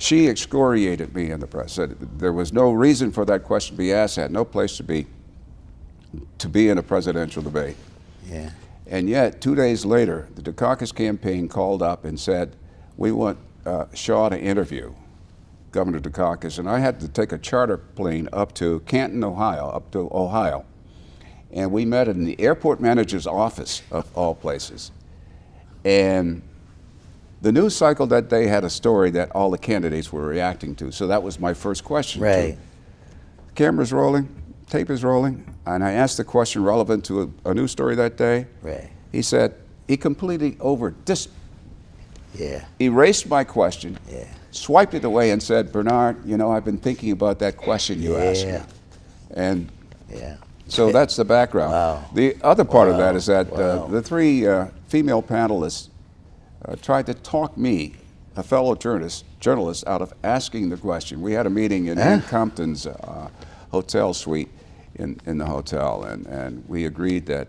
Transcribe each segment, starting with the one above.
she excoriated me in the press, said there was no reason for that question to be asked, had no place to be in a presidential debate. Yeah. And yet, 2 days later, the Dukakis campaign called up and said, we want Shaw to interview Governor Dukakis. And I had to take a charter plane up to Canton, Ohio. And we met in the airport manager's office, of all places. And the news cycle that day had a story that all the candidates were reacting to. So that was my first question. Right. Camera's rolling, tape is rolling, and I asked the question relevant to a news story that day. Right. He said, he completely Yeah. erased my question, Yeah. swiped it away and said, Benard, you know, I've been thinking about that question you asked me. And Yeah. so that's the background. Wow. The other part of that is that Wow. the three female panelists tried to talk me, a fellow journalist, out of asking the question. We had a meeting in Ann Compton's hotel suite in the hotel, and we agreed that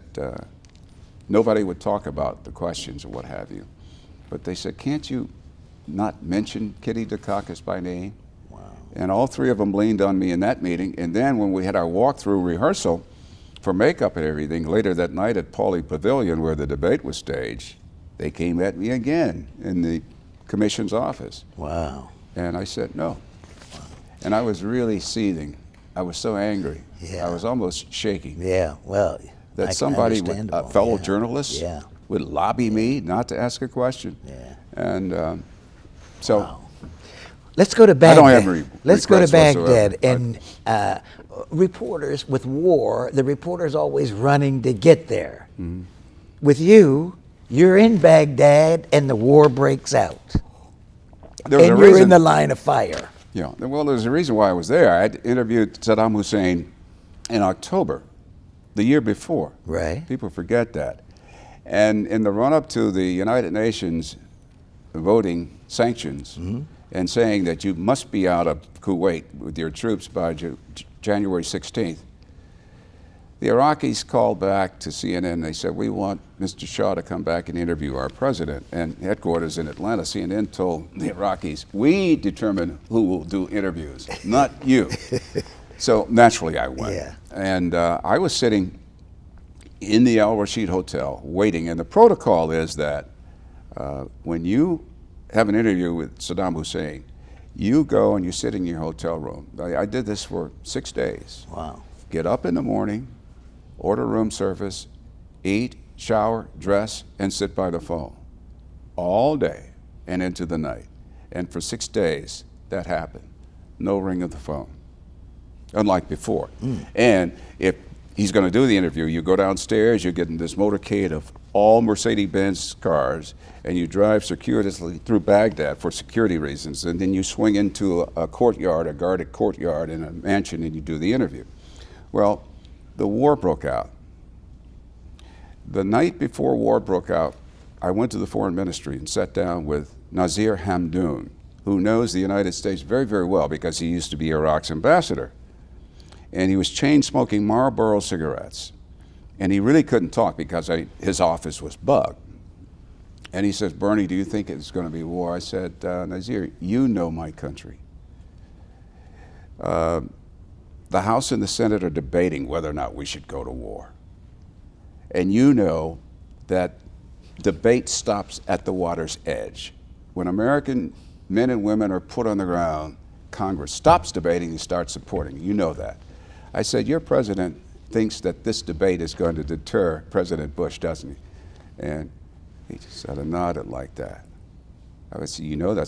nobody would talk about the questions or what have you. But they said, can't you not mention Kitty Dukakis by name? Wow. And all three of them leaned on me in that meeting. And then when we had our walkthrough rehearsal for makeup and everything later that night at Pauley Pavilion where the debate was staged, they came at me again in the commission's office. Wow. And I said no. And I was really seething. I was so angry. Yeah. I was almost shaking. Yeah. Well, That somebody, a fellow journalist, Yeah. would lobby me not to ask a question. Yeah. And so Wow. Let's go to Baghdad. I don't have any Let's go to regrets Baghdad. whatsoever. And reporters with war, the reporter's always running to get there. Mm-hmm. With you, you're in Baghdad and the war breaks out. There's a And you're in reason- the line of fire. Yeah, well, there's a reason why I was there. I had interviewed Saddam Hussein in October, the year before. Right. People forget that. And in the run-up to the United Nations voting sanctions and saying that you must be out of Kuwait with your troops by January 16th, the Iraqis called back to CNN. They said, we want Mr. Shah to come back and interview our president. And headquarters in Atlanta, CNN told the Iraqis, we determine who will do interviews, not you. So naturally I went. Yeah. And I was sitting in the Al Rashid Hotel waiting. And the protocol is that when you have an interview with Saddam Hussein, you go and you sit in your hotel room. I did this for 6 days. Wow. Get up in the morning, order room service, eat, shower, dress, and sit by the phone all day and into the night. And for 6 days, that happened. No ring of the phone, unlike before. And if he's going to do the interview, you go downstairs, you get in this motorcade of all Mercedes-Benz cars, and you drive circuitously through Baghdad for security reasons, and then you swing into a courtyard, a guarded courtyard in a mansion, and you do the interview. Well, the war broke out. The night before war broke out, I went to the foreign ministry and sat down with Nazir Hamdoun, who knows the United States very, very well because he used to be Iraq's ambassador. And he was chain smoking Marlboro cigarettes. And he really couldn't talk because his office was bugged. And he says, Bernie, do you think it's going to be war? I said, Nazir, you know my country. The House and the Senate are debating whether or not we should go to war. And you know that debate stops at the water's edge. When American men and women are put on the ground, Congress stops debating and starts supporting. You know that. I said, your president thinks that this debate is going to deter President Bush, doesn't he? And he just sort of nodded like that. I would say, you know that's